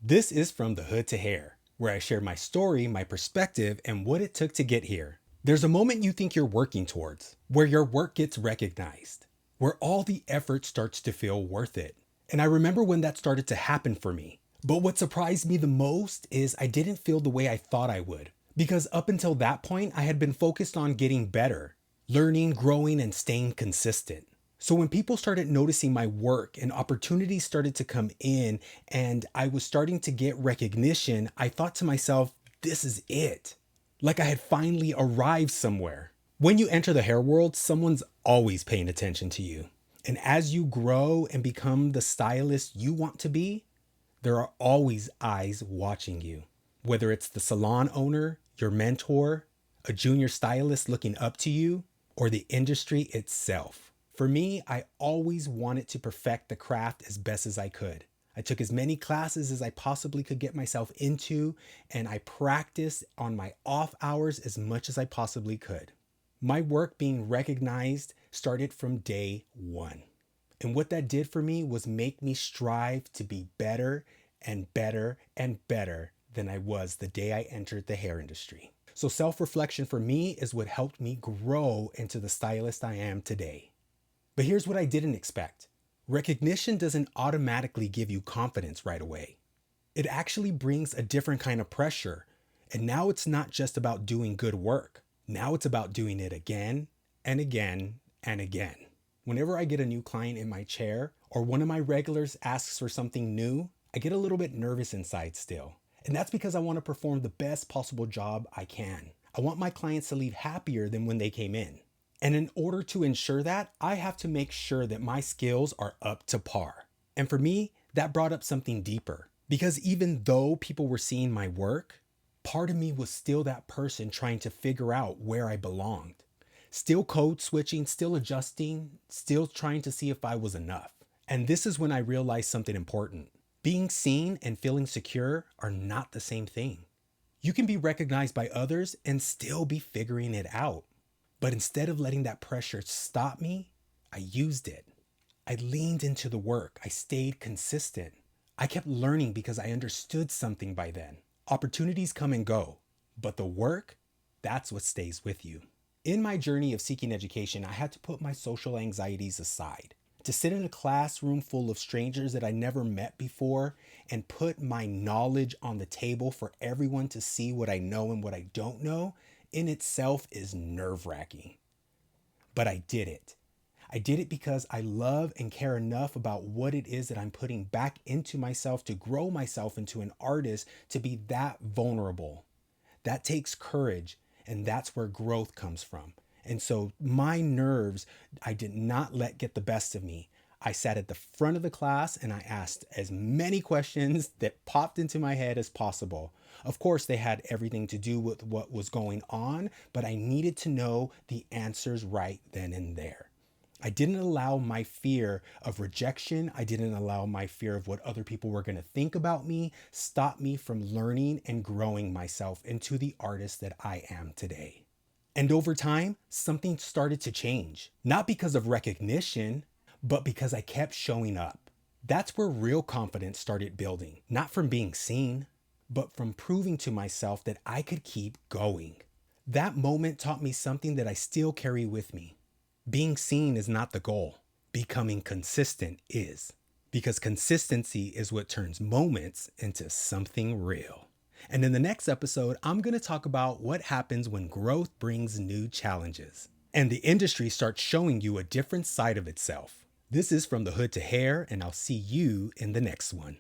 This is From the Hood to Hair, where I share my story, my perspective, and what it took to get here. There's a moment you think you're working towards, where your work gets recognized, where all the effort starts to feel worth it. And I remember when that started to happen for me. But what surprised me the most is I didn't feel the way I thought I would. Because up until that point, I had been focused on getting better, learning, growing, and staying consistent. So when people started noticing my work and opportunities started to come in and I was starting to get recognition, I thought to myself, this is it. Like I had finally arrived somewhere. When you enter the hair world, someone's always paying attention to you. And as you grow and become the stylist you want to be, there are always eyes watching you. Whether it's the salon owner, your mentor, a junior stylist looking up to you, or the industry itself. For me, I always wanted to perfect the craft as best as I could. I took as many classes as I possibly could get myself into, and I practiced on my off hours as much as I possibly could. My work being recognized started from day one. And what that did for me was make me strive to be better and better and better than I was the day I entered the hair industry. So self-reflection for me is what helped me grow into the stylist I am today. But here's what I didn't expect. Recognition doesn't automatically give you confidence right away. It actually brings a different kind of pressure. And now it's not just about doing good work. Now it's about doing it again and again and again. Whenever I get a new client in my chair or one of my regulars asks for something new, I get a little bit nervous inside still. And that's because I want to perform the best possible job I can. I want my clients to leave happier than when they came in. And in order to ensure that, I have to make sure that my skills are up to par. And for me, that brought up something deeper. Because even though people were seeing my work, part of me was still that person trying to figure out where I belonged. Still code switching, still adjusting, still trying to see if I was enough. And this is when I realized something important. Being seen and feeling secure are not the same thing. You can be recognized by others and still be figuring it out. But instead of letting that pressure stop me, I used it. I leaned into the work. I stayed consistent. I kept learning because I understood something by then. Opportunities come and go, but the work, that's what stays with you. In my journey of seeking education, I had to put my social anxieties aside. To sit in a classroom full of strangers that I never met before and put my knowledge on the table for everyone to see what I know and what I don't know in itself is nerve-wracking. But I did it. I did it because I love and care enough about what it is that I'm putting back into myself to grow myself into an artist to be that vulnerable. That takes courage, and that's where growth comes from. And so my nerves, I did not let get the best of me. I sat at the front of the class and I asked as many questions that popped into my head as possible. Of course, they had everything to do with what was going on, but I needed to know the answers right then and there. I didn't allow my fear of rejection, I didn't allow my fear of what other people were going to think about me stop me from learning and growing myself into the artist that I am today. And over time, something started to change. Not because of recognition, but because I kept showing up. That's where real confidence started building. Not from being seen, but from proving to myself that I could keep going. That moment taught me something that I still carry with me. Being seen is not the goal. Becoming consistent is. Because consistency is what turns moments into something real. And in the next episode, I'm going to talk about what happens when growth brings new challenges and the industry starts showing you a different side of itself. This is From the Hood to Hair, and I'll see you in the next one.